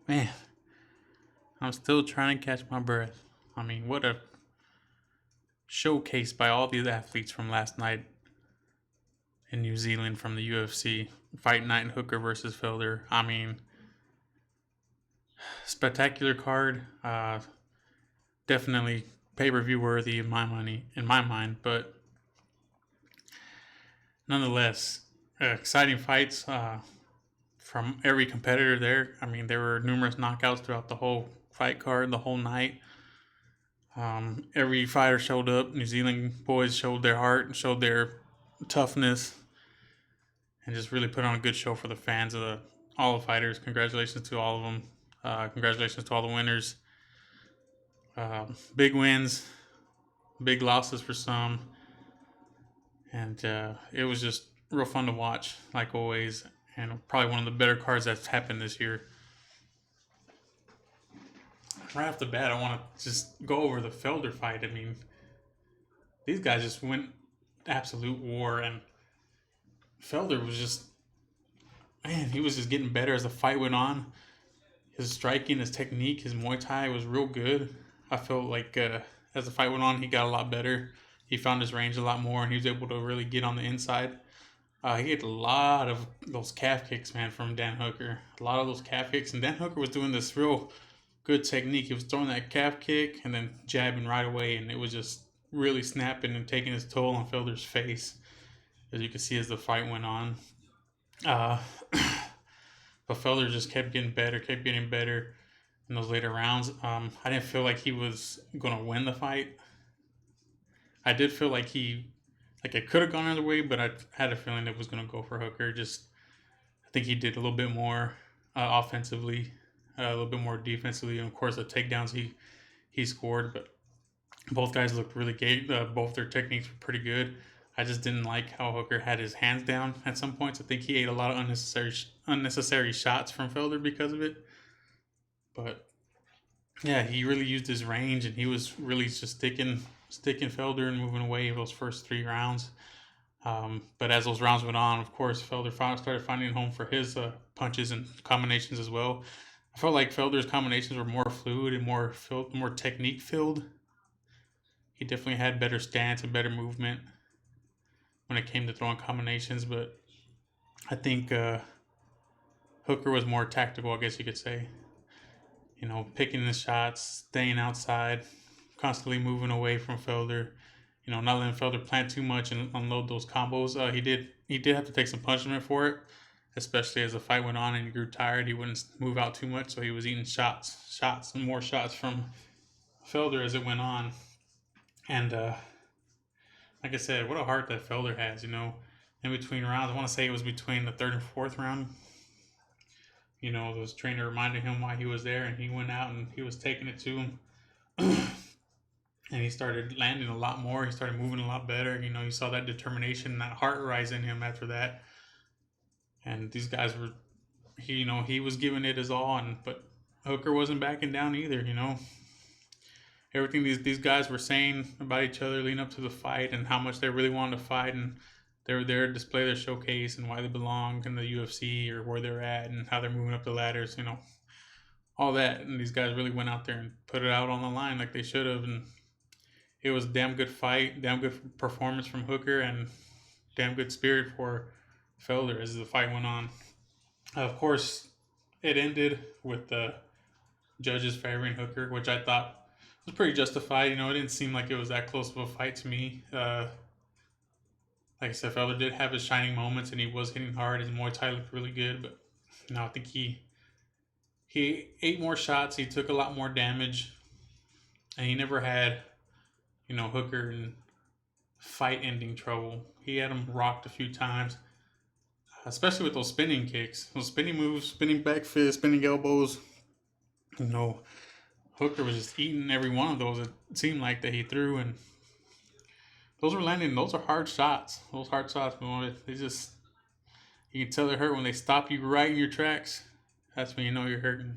Man, I'm still trying to catch my breath. I mean, what a showcase by all these athletes from last night in New Zealand from the UFC. Fight Night Hooker versus Felder. I mean, spectacular card. Definitely pay-per-view worthy in my mind, but nonetheless, exciting fights from every competitor there. I mean, there were numerous knockouts throughout the whole fight card, the whole night. Every fighter showed up. New Zealand boys showed their heart and showed their toughness, and just really put on a good show for the fans of all the fighters. Congratulations to all of them. Congratulations to all the winners. Big wins, big losses for some, and it was just real fun to watch, like always, and probably one of the better cards that's happened this year. Right off the bat, I want to just go over the Felder fight. I mean, these guys just went absolute war, and Felder was just, man, he was just getting better as the fight went on. His striking, his technique, his Muay Thai was real good. I felt like as the fight went on, he got a lot better. He found his range a lot more, and he was able to really get on the inside. He had a lot of those calf kicks, man, from Dan Hooker. A lot of those calf kicks, and Dan Hooker was doing this real good technique. He was throwing that calf kick and then jabbing right away, and it was just really snapping and taking his toll on Felder's face, as you could see as the fight went on. Uh, but Felder just kept getting better in those later rounds. I didn't feel like he was going to win the fight. I did feel like it could have gone another way, but I had a feeling it was going to go for Hooker. Just, I think he did a little bit more offensively, a little bit more defensively, and of course the takedowns he scored. But both guys looked really great. Both their techniques were pretty good. I just didn't like how Hooker had his hands down at some points. I think he ate a lot of unnecessary shots from Felder because of it. But yeah, he really used his range, and he was really just sticking Felder and moving away those first 3 rounds. But as those rounds went on, of course, Felder started finding a home for his punches and combinations as well. I felt like Felder's combinations were more fluid and more technique filled. He definitely had better stance and better movement when it came to throwing combinations, but I think Hooker was more tactical, I guess you could say. You know, picking the shots, staying outside, constantly moving away from Felder. You know, not letting Felder plant too much and unload those combos. He did have to take some punishment for it, especially as the fight went on and he grew tired. He wouldn't move out too much, so he was eating shots, and more shots from Felder as it went on. And like I said, what a heart that Felder has. You know, in between rounds, I want to say it was between the third and fourth round. You know, this trainer reminded him why he was there, and he went out and he was taking it to him. And he started landing a lot more. He started moving a lot better. You know, you saw that determination, that heart rise in him after that. And these guys were, he was giving it his all, but Hooker wasn't backing down either. You know, everything these guys were saying about each other leading up to the fight and how much they really wanted to fight, and they were there to display their showcase and why they belong in the UFC or where they're at and how they're moving up the ladders. You know, all that. And these guys really went out there and put it out on the line like they should have. And it was a damn good fight, damn good performance from Hooker, and damn good spirit for Felder as the fight went on. Of course, it ended with the judges favoring Hooker, which I thought was pretty justified. You know, it didn't seem like it was that close of a fight to me. Like I said, Felder did have his shining moments, and he was hitting hard. His Muay Thai looked really good, but I think he ate more shots. He took a lot more damage, and he never had Hooker in fight-ending trouble. He had him rocked a few times, especially with those spinning kicks, those spinning moves, spinning back fists, spinning elbows. You know, Hooker was just eating every one of those. It seemed like that he threw, and those were landing. Those are hard shots. Those hard shots, man. They just, you can tell they hurt when they stop you right in your tracks. That's when you know you're hurting.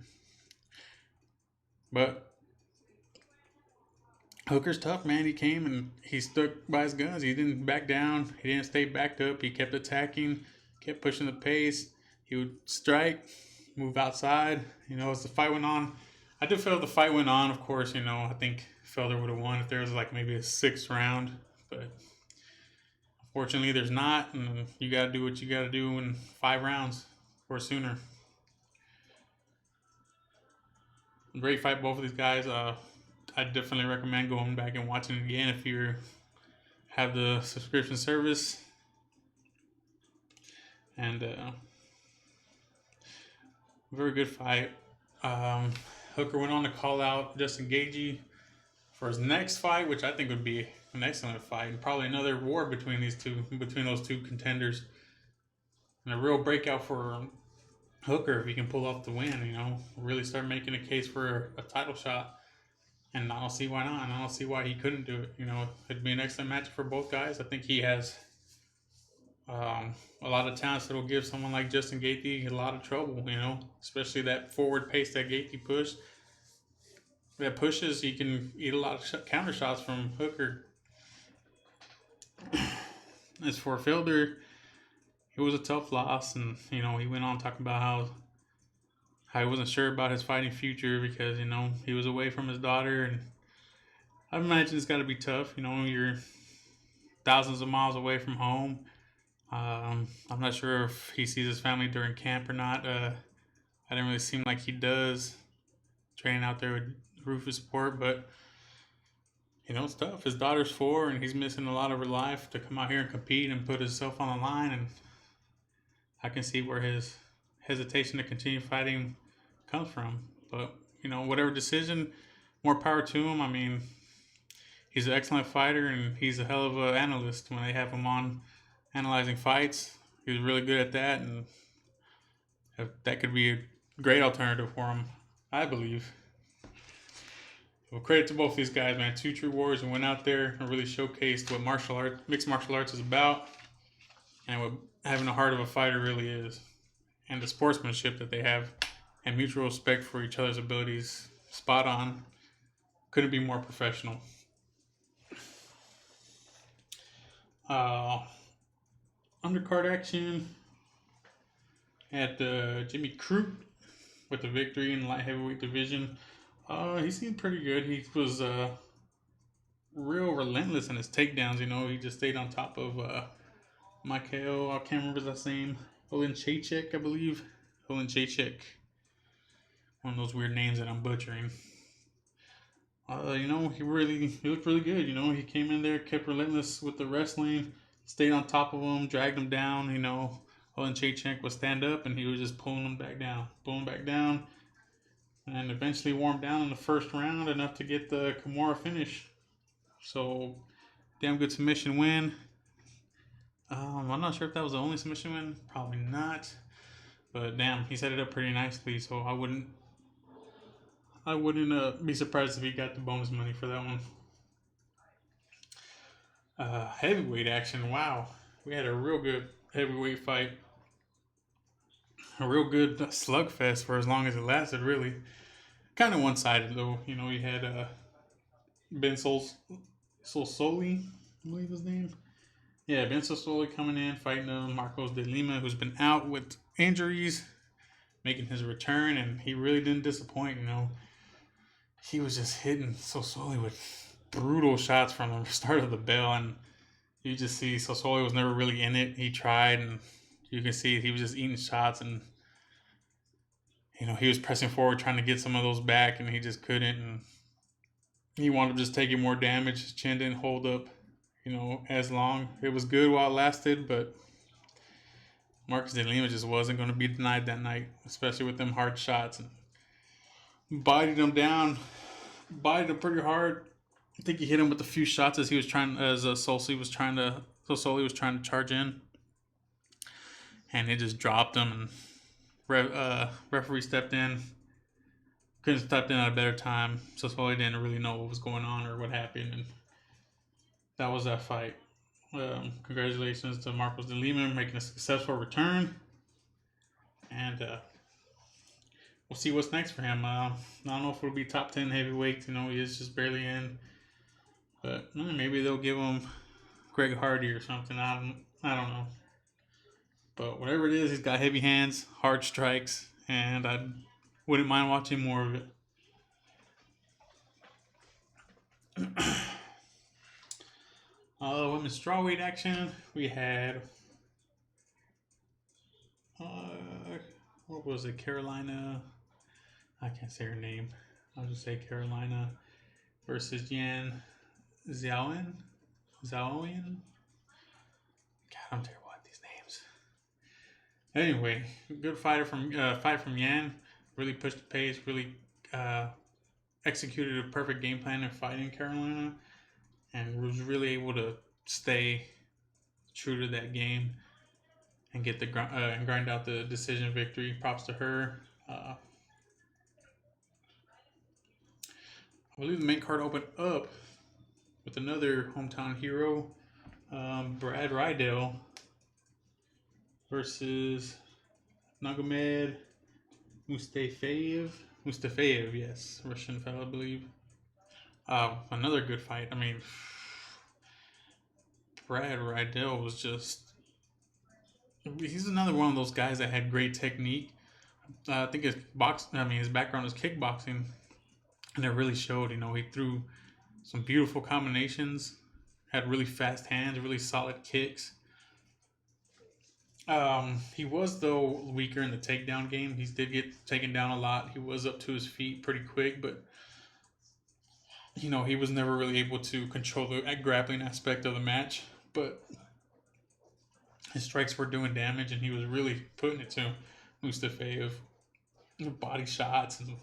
But Hooker's tough, man. He came and he stuck by his guns. He didn't back down. He didn't stay backed up. He kept attacking, kept pushing the pace. He would strike, move outside. As the fight went on, I did feel the fight went on. Of course, I think Felder would have won if there was like maybe a sixth round, but unfortunately, there's not, and you got to do what you got to do in 5 rounds or sooner. Great fight, both of these guys. I definitely recommend going back and watching it again if you have the subscription service. And very good fight. Hooker went on to call out Justin Gaethje for his next fight, which I think would be an excellent fight, and probably another war between those two contenders, and a real breakout for Hooker if he can pull off the win. Really start making a case for a title shot, and I don't see why not, and I don't see why he couldn't do it. It'd be an excellent match for both guys. I think he has a lot of talents that will give someone like Justin Gaethje a lot of trouble. Especially that forward pace that Gaethje pushes. He can eat a lot of counter shots from Hooker. As for Felder, it was a tough loss, and he went on talking about how he wasn't sure about his fighting future because he was away from his daughter, and I imagine it's got to be tough. You're thousands of miles away from home. I'm not sure if he sees his family during camp or not. I didn't really seem like he does training out there with Rufus Sport, but it's tough. His daughter's 4, and he's missing a lot of her life to come out here and compete and put himself on the line. And I can see where his hesitation to continue fighting comes from. But whatever decision, more power to him. I mean, he's an excellent fighter, and he's a hell of an analyst. When they have him on analyzing fights, he was really good at that, and that could be a great alternative for him, I believe. Well, credit to both these guys, man. 2 true warriors who went out there and really showcased what mixed martial arts is about, and what having the heart of a fighter really is, and the sportsmanship that they have, and mutual respect for each other's abilities. Spot on. Couldn't be more professional. Undercard action at Jimmy Crute with the victory in the light heavyweight division. He seemed pretty good. He was real relentless in his takedowns. He just stayed on top of Michael. I can't remember his last name. Oleksiejczuk, I believe. Oleksiejczuk. One of those weird names that I'm butchering. He looked really good. He came in there, kept relentless with the wrestling, stayed on top of him, dragged him down. Oleksiejczuk would stand up, and he was just pulling him back down, and eventually wore him down in the first round enough to get the Kimura finish. So, damn good submission win. I'm not sure if that was the only submission win. Probably not. But damn, he set it up pretty nicely. So I wouldn't be surprised if he got the bonus money for that one. Heavyweight action. Wow, we had a real good heavyweight fight. A real good slugfest for as long as it lasted. Really, kind of one-sided though. You had Ben Solsoli, I believe his name. Yeah, Ben Solsoli coming in, fighting Marcos de Lima, who's been out with injuries, making his return, and he really didn't disappoint. He was just hitting Solsoli with brutal shots from the start of the bell, and you just see Solsoli was never really in it. He tried, and you can see he was just eating shots, and he was pressing forward trying to get some of those back, and he just couldn't, and he wanted to just taking more damage. His chin didn't hold up, as long. It was good while it lasted, but Marcos de Lima just wasn't going to be denied that night, especially with them hard shots, and bodied him down, bodied him pretty hard. I think he hit him with a few shots as Solsoli was trying to charge in, and he just dropped him, and referee stepped in. Couldn't have stepped in at a better time. Solsoli didn't really know what was going on or what happened, and that was that fight. Congratulations to Marcos de Lima making a successful return, and we'll see what's next for him. I don't know if it'll be top 10 heavyweight. He is just barely in. But maybe they'll give him Greg Hardy or something. I don't know. But whatever it is, he's got heavy hands, hard strikes, and I wouldn't mind watching more of it. Women's strawweight action, we had uh, what was it? Carolina. I can't say her name. I'll just say Carolina versus Yan Xiaoyan. Xiaoyan. God, I'm terrible at these names. Anyway, good fight from Yan. Really pushed the pace. Really uh, executed a perfect game plan in fighting Carolina, and was really able to stay true to that game and get the and grind out the decision victory. Props to her. I believe the main card opened up with another hometown hero, Brad Rydell versus Nagomed Mustafayev. Mustafayev, yes, Russian fellow, I believe. Another good fight. I mean, Brad Rydell was just—he's another one of those guys that had great technique. I think his background is kickboxing, and it really showed. You know, he threw some beautiful combinations, had really fast hands, really solid kicks. He was though weaker in the takedown game. He did get taken down a lot. He was up to his feet pretty quick, but you know he was never really able to control the grappling aspect of the match. But his strikes were doing damage, and he was really putting it to Mustafayev. Body shots and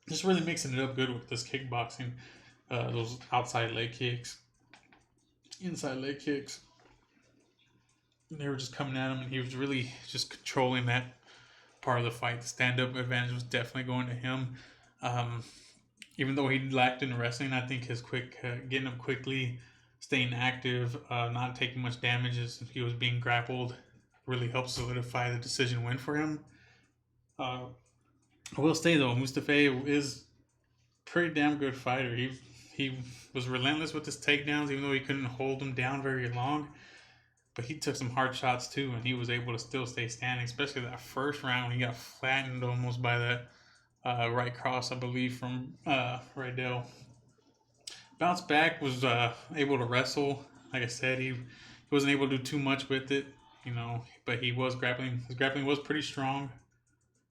just really mixing it up good with this kickboxing. Those outside leg kicks, inside leg kicks. They were just coming at him, and he was really just controlling that part of the fight. The stand-up advantage was definitely going to him. Um, Even though he lacked in wrestling, I think his getting him quickly, staying active, not taking much damage as he was being grappled, really helped solidify the decision win for him. I will say though, Mustafa is a pretty damn good fighter. He was relentless with his takedowns, even though he couldn't hold them down very long. But he took some hard shots too, and he was able to still stay standing, especially that first round when he got flattened almost by that right cross, I believe, from Rydell. Bounced back, was able to wrestle. Like I said, he wasn't able to do too much with it, you know, but he was grappling. His grappling was pretty strong.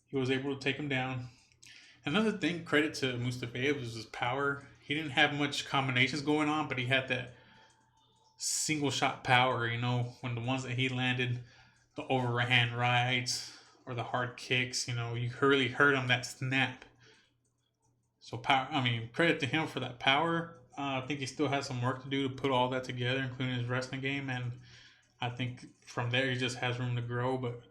He was able to take him down. Another thing, credit to Mustafayev, was his power. He didn't have much combinations going on, but he had that single shot power, you know, when the ones that he landed, the overhand rights or the hard kicks, you know, you really heard him that snap. So power, I mean, credit to him for that power. I think he still has some work to do to put all that together, including his wrestling game, and I think from there he just has room to grow. But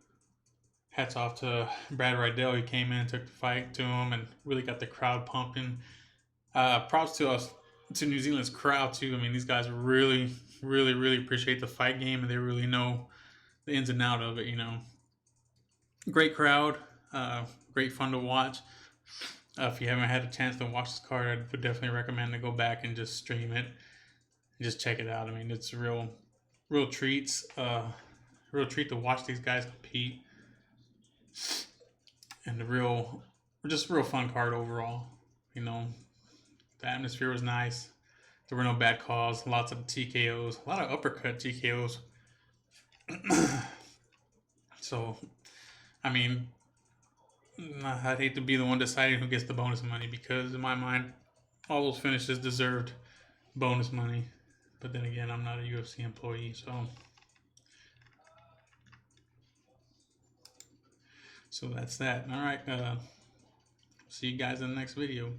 hats off to Brad Rydell. He came in, took the fight to him, and really got the crowd pumping. Props to us, to New Zealand's crowd too. I mean, these guys really, really, really appreciate the fight game, and they really know the ins and out of it. You know, great crowd, great fun to watch. If you haven't had a chance to watch this card, I would definitely recommend to go back and just stream it and just check it out. I mean, it's real treats. Real treat to watch these guys compete, and just real fun card overall. You know, the atmosphere was nice. There were no bad calls. Lots of TKOs. A lot of uppercut TKOs. So, I mean, I'd hate to be the one deciding who gets the bonus money because, in my mind, all those finishes deserved bonus money. But then again, I'm not a UFC employee, so that's that. All right. See you guys in the next video.